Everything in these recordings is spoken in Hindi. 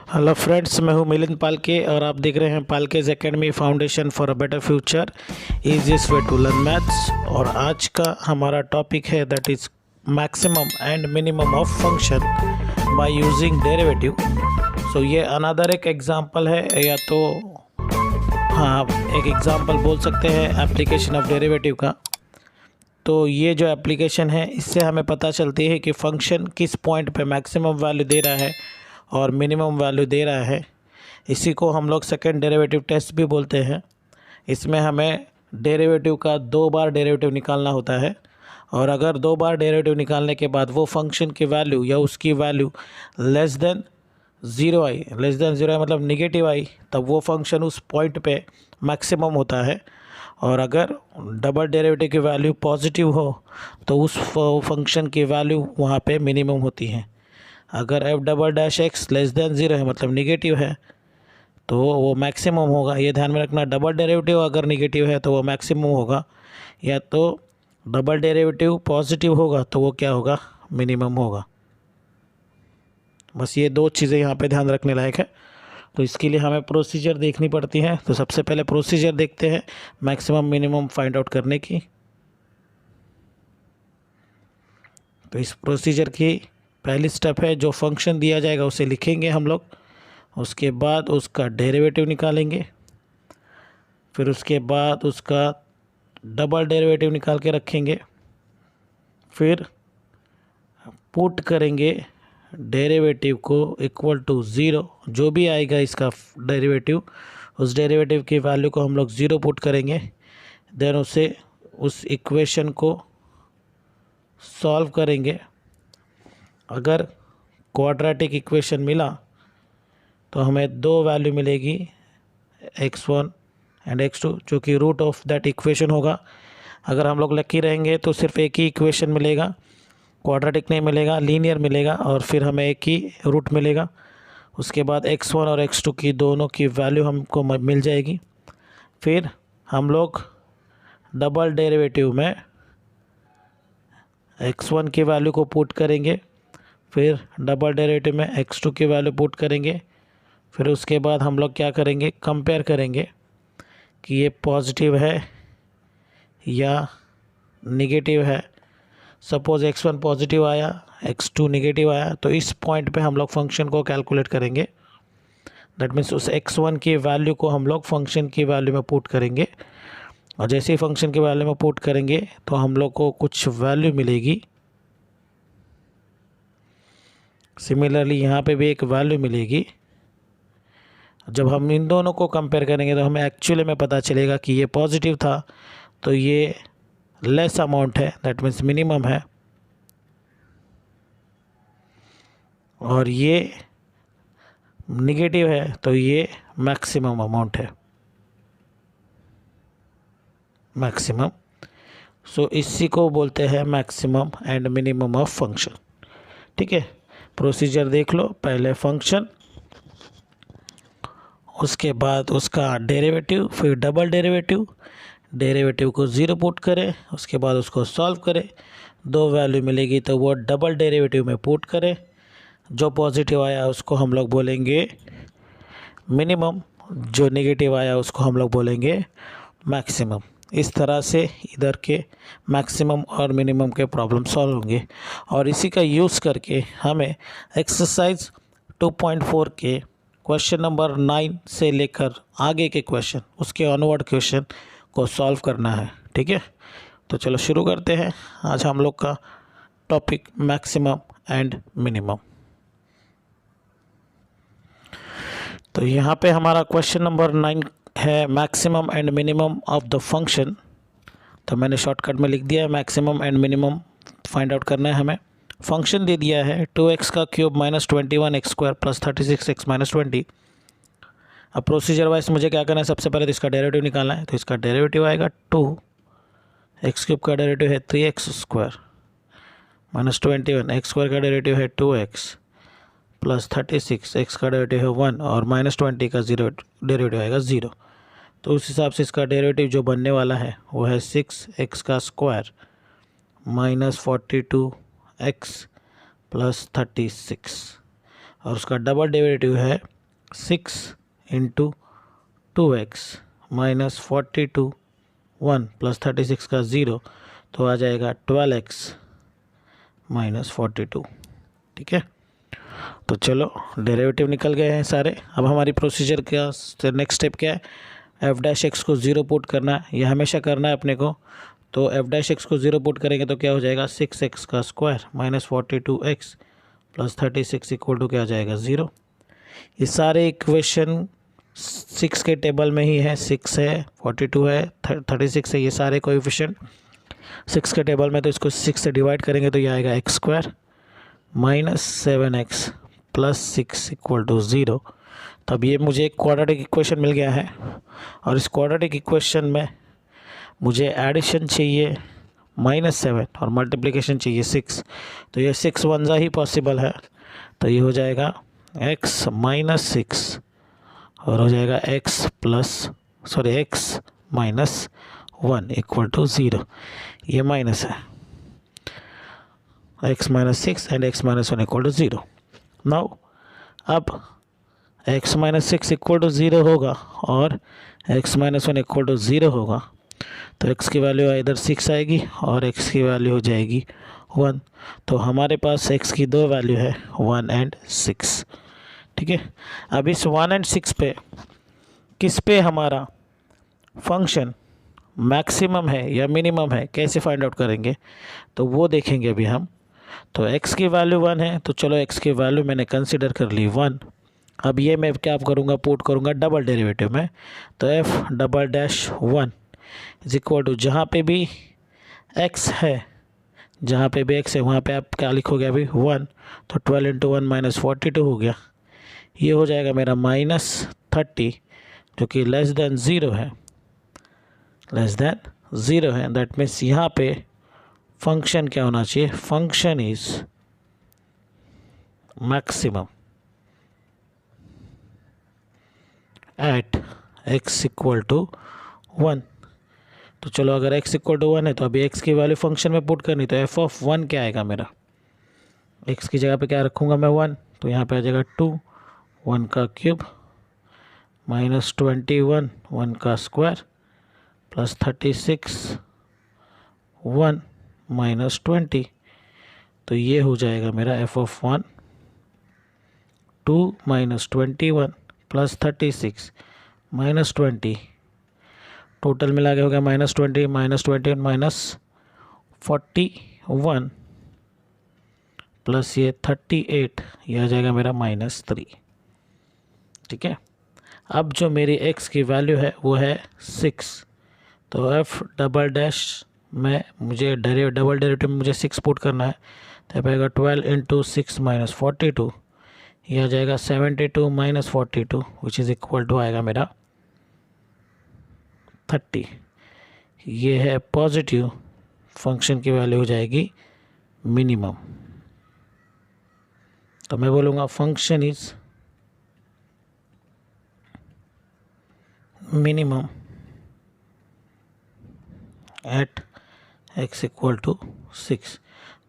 हेलो फ्रेंड्स, मैं हूं मिलिंद पालके और आप देख रहे हैं पालकेज academy foundation for a better future easiest way to learn maths. और आज का हमारा टॉपिक है that is maximum and minimum of function by using derivative. So ये अनदर एक एग्जांपल है, या तो हाँ एक एग्जांपल बोल सकते हैं एप्लीकेशन ऑफ डेरिवेटिव का। तो ये जो एप्लीकेशन है इससे हमें पता चलती है कि फंक्शन किस पॉइंट पे मैक्सिमम वैल्यू दे रहा है और मिनिमम वैल्यू दे रहा है। इसी को हम लोग सेकेंड डेरिवेटिव टेस्ट भी बोलते हैं। इसमें हमें डेरिवेटिव का 2 बार डेरिवेटिव निकालना होता है, और अगर 2 बार डेरिवेटिव निकालने के बाद वो फंक्शन की वैल्यू या उसकी value less than zero I, मतलब निगेटिव आई, तब वो फंक्शन उस पॉइंट पे मैक्सिमम होता है। और अगर डबल डेरिवेटिव की वैल्यू पॉजिटिव हो तो उस फंक्शन की वैल्यू वहाँ पे मिनिमम होती है। अगर F double dash x less than zero है, मतलब निगेटिव है, तो वो मैक्सिमम होगा। ये ध्यान में रखना, डबल डेरिवेटिव अगर निगेटिव है तो वो मैक्सिमम होगा, या तो डबल डेरिवेटिव पॉजिटिव होगा तो वो क्या होगा, मिनिमम होगा। बस ये 2 चीज़ें यहाँ पे ध्यान रखने लायक है। तो इसके लिए हमें प्रोसीजर देखनी पड़ती है। तो सबसे पहले प्रोसीजर देखते हैं मैक्सिमम मिनिमम फाइंड आउट करने की। तो इस प्रोसीजर की पहली स्टेप है, जो फंक्शन दिया जाएगा उसे लिखेंगे हम लोग, उसके बाद उसका डेरिवेटिव निकालेंगे, फिर उसके बाद उसका डबल डेरिवेटिव निकाल के रखेंगे, फिर पुट करेंगे डेरिवेटिव को इक्वल टू ज़ीरो। जो भी आएगा इसका डेरिवेटिव, उस डेरिवेटिव की वैल्यू को हम लोग ज़ीरो पुट करेंगे। देन उसे उस इक्वेशन को सॉल्व करेंगे। अगर क्वाड्रेटिक इक्वेशन मिला तो हमें 2 वैल्यू मिलेगी, x1 एंड x2, जो कि रूट ऑफ दैट इक्वेशन होगा। अगर हम लोग लकी रहेंगे तो सिर्फ एक ही इक्वेशन मिलेगा, क्वाड्रेटिक नहीं मिलेगा, लीनियर मिलेगा, और फिर हमें एक ही रूट मिलेगा। उसके बाद x1 और x2 की दोनों की वैल्यू हमको मिल जाएगी। फिर हम लोग डबल डेरिवेटिव में x1 की वैल्यू को पुट करेंगे, फिर डबल डेरिवेटिव में x2 की वैल्यू पुट करेंगे। फिर उसके बाद हम लोग क्या करेंगे, कंपेयर करेंगे कि ये पॉजिटिव है या निगेटिव है। सपोज़ x1 पॉजिटिव आया, x2 निगेटिव आया, तो इस पॉइंट पे हम लोग फंक्शन को कैलकुलेट करेंगे। दैट मीन्स उस x1 की वैल्यू को हम लोग फंक्शन की वैल्यू में पुट करेंगे, और जैसे ही फंक्शन की वैल्यू में पुट करेंगे तो हम लोग को कुछ वैल्यू मिलेगी। सिमिलरली यहाँ पे भी एक वैल्यू मिलेगी। जब हम इन दोनों को कंपेयर करेंगे तो हमें एक्चुअली में पता चलेगा कि ये पॉजिटिव था तो ये लेस अमाउंट है, दैट मीन्स मिनिमम है, और ये निगेटिव है तो ये मैक्सिमम अमाउंट है, मैक्सिमम। सो इसी को बोलते हैं maximum and minimum of function. ठीक है, प्रोसीजर देख लो। पहले फंक्शन, उसके बाद उसका डेरिवेटिव, फिर डबल डेरिवेटिव, डेरिवेटिव को ज़ीरो पुट करें, उसके बाद उसको सॉल्व करें। 2 वैल्यू मिलेगी तो वो डबल डेरिवेटिव में पुट करें। जो पॉजिटिव आया उसको हम लोग बोलेंगे मिनिमम, जो नेगेटिव आया उसको हम लोग बोलेंगे मैक्सिमम। इस तरह से इधर के मैक्सिमम और मिनिमम के प्रॉब्लम सॉल्व होंगे। और इसी का यूज़ करके हमें एक्सरसाइज 2.4 के क्वेश्चन नंबर 9 से लेकर आगे के क्वेश्चन, उसके ऑनवर्ड क्वेश्चन को सॉल्व करना है। ठीक है, तो चलो शुरू करते हैं। आज हम लोग का टॉपिक मैक्सिमम एंड मिनिमम। तो यहाँ पे हमारा क्वेश्चन नंबर 9 है maximum and minimum of the function. तो मैंने शॉर्टकट में लिख दिया है, maximum and minimum find out करना है हमें। फंक्शन दे दिया है 2x का cube minus 21x square plus 36x minus 20। अब प्रोसीजर वाइज मुझे क्या करना है, सबसे पहले तो इसका डेरिवेटिव निकालना है। तो इसका डेरिवेटिव आएगा 2x क्यूब का डेरिवेटिव है 3x square minus 21, x square का डेरिवेटिव है 2x प्लस 36, एक्स का डेरिवेटिव है 1, और माइनस 20 का डेरिवेटिव आएगा 0। तो उस हिसाब से इसका डेरिवेटिव जो बनने वाला है वो है 6x का स्क्वायर माइनस 42x प्लस 36, और उसका डबल डेरिवेटिव है 6 इंटू 2x माइनस 42 1 प्लस 36 का 0, तो आ जाएगा 12x माइनस 42। ठीक है, तो चलो डेरिवेटिव निकल गए हैं सारे। अब हमारी प्रोसीजर का नेक्स्ट स्टेप क्या है, एफ डैश एक्स को 0 पुट करना है, यह हमेशा करना है अपने को। तो एफ डैश एक्स को 0 पुट करेंगे तो क्या हो जाएगा, 6x का square minus 42x plus 36 equal to क्या आ जाएगा 0। ये सारे इक्वेशन 6 के टेबल में ही है, 6 है, 42 है, 36 है, ये सारे कोएफिशिएंट 6 के टेबल में। तो इसको 6 से डिवाइड करेंगे तो ये आएगा x square minus 7x plus 6 equal to 0। तब ये मुझे एक क्वाड्रेटिक इक्वेशन मिल गया है, और इस क्वाड्रेटिक इक्वेशन में मुझे एडिशन चाहिए -7 और मल्टीप्लिकेशन चाहिए 6। तो ये 6 वनजा ही पॉसिबल है, तो ये हो जाएगा x माइनस 6 और हो जाएगा x माइनस 1 इक्वल टू 0। ये माइनस है, x minus 6 and x minus 1 equal to 0। Now अब x माइनस 6 इक्वल टू 0 होगा और x माइनस 1 इक्वल टू 0 होगा, तो x की वैल्यू इधर 6 आएगी और x की वैल्यू हो जाएगी 1। तो हमारे पास x की दो वैल्यू है 1 एंड 6। ठीक है, अब इस 1 एंड 6 पे किस पे हमारा फंक्शन मैक्सिमम है या मिनिमम है, कैसे फाइंड आउट करेंगे, तो वो देखेंगे अभी हम। तो x की वैल्यू 1 है, तो चलो x की वैल्यू मैंने कंसीडर कर ली 1। अब ये मैं क्या करूँगा, पुट करूँगा डबल डेरिवेटिव में। तो f double dash 1 is equal to, जहाँ पे भी x है, जहाँ पे भी x है वहाँ पे आप क्या लिखोगे अभी 1, तो 12 इंटू 1 माइनस 42 हो गया। ये हो जाएगा मेरा -30, जो कि लेस देन 0 है, लेस देन 0 है। दैट मीन्स यहाँ पे फंक्शन क्या होना चाहिए, function is maximum at x equal to 1। तो चलो अगर x इक्वल टू 1 है तो अभी x की वैल्यू फंक्शन में पुट करनी, तो f ऑफ 1 क्या आएगा मेरा, x की जगह पे क्या रखूँगा मैं 1, तो यहाँ पे आ जाएगा 2, 1 का क्यूब माइनस 21 1 का स्क्वायर प्लस 36 1 माइनस 20। तो ये हो जाएगा मेरा f of 1 2 minus 21 plus 36 minus 20, total मिला के हो गया -20 माइनस 41 प्लस ये 38, ये आ जाएगा मेरा -3। ठीक है, अब जो मेरी x की वैल्यू है वो है 6, तो f डबल डैश में मुझे डबल डेरिवेटिव में मुझे 6 पुट करना है, तो पाएगा 12 इंटू 6 माइनस 42, ये आ जाएगा 72 minus 42 which is equal to आएगा मेरा 30। ये है पॉजिटिव, फंक्शन की वैल्यू हो जाएगी मिनिमम। तो मैं बोलूँगा function is minimum at x equal to 6।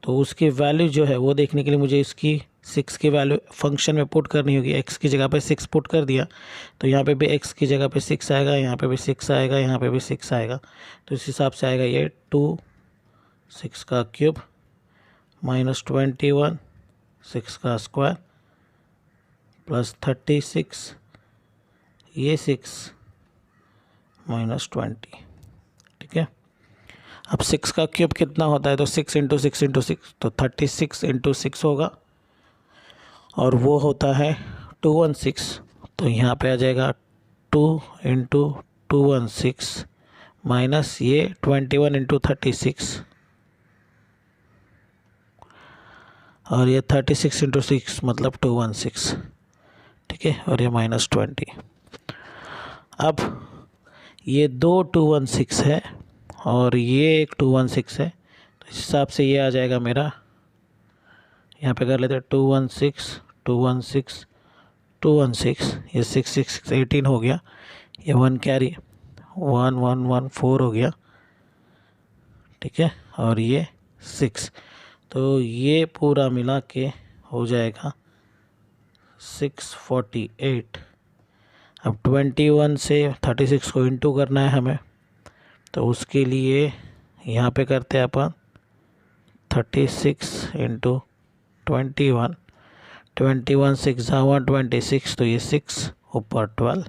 तो उसकी वैल्यू जो है वो देखने के लिए मुझे इसकी 6 की वैल्यू फंक्शन में पुट करनी होगी। x की जगह पे 6 पुट कर दिया, तो यहाँ पे भी x की जगह पे 6 आएगा, यहाँ पे भी 6 आएगा, यहाँ पे भी 6 आएगा। तो इस हिसाब से आएगा ये 2 6 का क्यूब माइनस 21 6 का स्क्वायर प्लस 36 ये 6 माइनस 20। ठीक है, अब 6 का क्यूब कितना होता है, तो 6 इंटू 6 इंटू 6, तो 36 इंटू 6 होगा, और वो होता है 216। तो यहाँ पे आ जाएगा 2 इंटू 216 माइनस ये 21 इंटू 36, और ये 36 इंटू 6 मतलब 216। ठीक है, और ये -20। अब ये दो 216 है और ये एक 216 है, तो इस हिसाब से ये आ जाएगा मेरा, यहाँ पे कर लेते हैं 216 216 216, ये 6 6 18 हो गया, ये 1 कैरी 1 1 1 4 हो गया। ठीक है, और ये 6, तो ये पूरा मिला के हो जाएगा 648 अब 21 से 36 को इंटू करना है हमें, तो उसके लिए यहाँ पे करते हैं अपन 36 इंटू 21, 21 6 126, तो ये 6 ऊपर 12,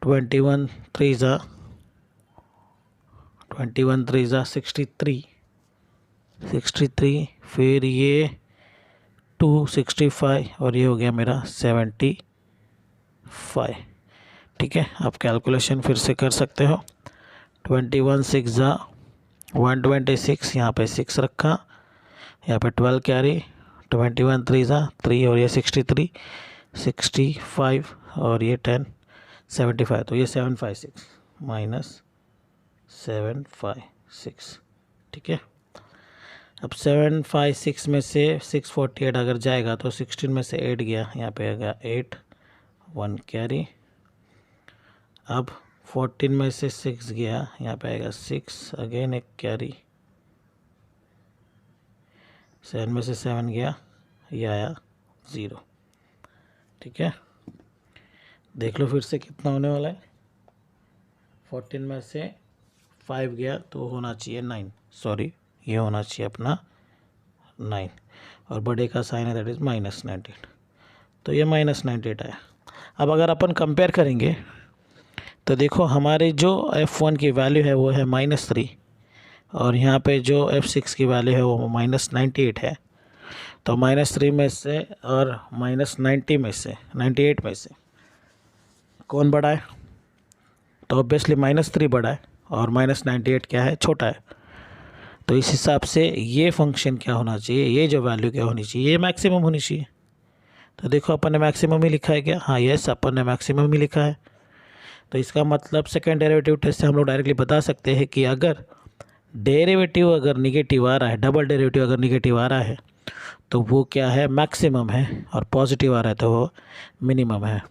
21 3 63, 63, फिर ये 265 और ये हो गया मेरा 75। ठीक है, आप कैलकुलेशन फिर से कर सकते हो। 21 6 126, यहाँ पे 6 रखा, यहाँ पे 12 कैरी, 21 3 3 और ये 63, 65 और ये 10 75, तो ये 756 माइनस 756। ठीक है, अब 756 में से 648 अगर जाएगा तो 16 में से 8 गया, यहाँ पे आ गया 8, 1 कैरी। अब 14 में से 6 गया, यहाँ पे आएगा 6, अगेन एक कैरी। 7 में से 7 गया, ये आया 0। ठीक है, देख लो फिर से कितना होने वाला है। 14 में से 5 गया तो होना चाहिए 9, सॉरी ये होना चाहिए अपना 9, और बड़े का साइन है दैट इज़ -98, तो ये -98 आया। अब अगर अपन कंपेयर करेंगे तो देखो हमारे जो f1 की वैल्यू है वो है -3, और यहाँ पे जो f6 की वैल्यू है वो -98 है। तो -3 में से और -90 में से 98 में से कौन बड़ा है? तो ऑब्वियसली -3 बड़ा है और -98 क्या है? छोटा है। तो इस हिसाब से ये फंक्शन क्या होना चाहिए, ये जो वैल्यू क्या होनी चाहिए, ये मैक्सिमम होनी चाहिए। तो देखो अपन ने मैक्सिमम ही लिखा है क्या? हाँ यस, अपन ने मैक्सिमम ही लिखा है। तो इसका मतलब सेकेंड डेरिवेटिव टेस्ट से हम लोग डायरेक्टली बता सकते हैं कि अगर डेरिवेटिव अगर निगेटिव आ रहा है, डबल डेरिवेटिव अगर निगेटिव आ रहा है तो वो क्या है? मैक्सिमम है, और पॉजिटिव आ रहा है तो वो मिनिमम है।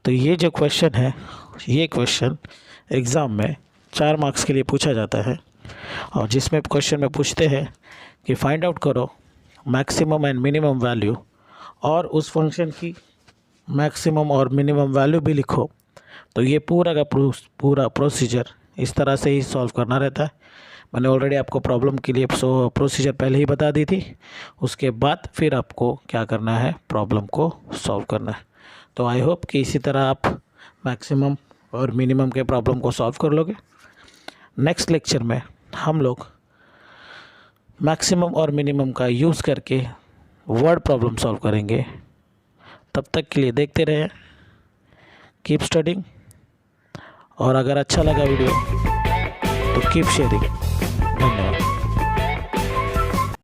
तो ये जो क्वेश्चन है, ये क्वेश्चन एग्ज़ाम में 4 मार्क्स के लिए पूछा जाता है, और जिसमें क्वेश्चन में पूछते हैं कि फाइंड आउट करो मैक्सिमम एंड मिनिमम वैल्यू, और उस फंक्शन की मैक्सिमम और मिनिमम वैल्यू भी लिखो। तो ये पूरा का पूरा प्रोसीजर इस तरह से ही सॉल्व करना रहता है। मैंने ऑलरेडी आपको प्रॉब्लम के लिए प्रोसीजर पहले ही बता दी थी, उसके बाद फिर आपको क्या करना है? प्रॉब्लम को सॉल्व करना है। तो आई होप कि इसी तरह आप मैक्सिमम और मिनिमम के प्रॉब्लम को सॉल्व कर लोगे। नेक्स्ट लेक्चर में हम लोग मैक्सिमम और मिनिमम का यूज़ करके वर्ड प्रॉब्लम सॉल्व करेंगे। तब तक के लिए देखते रहें, कीप स्टडिंग, और अगर अच्छा लगा वीडियो तो कीप शेयरिंग।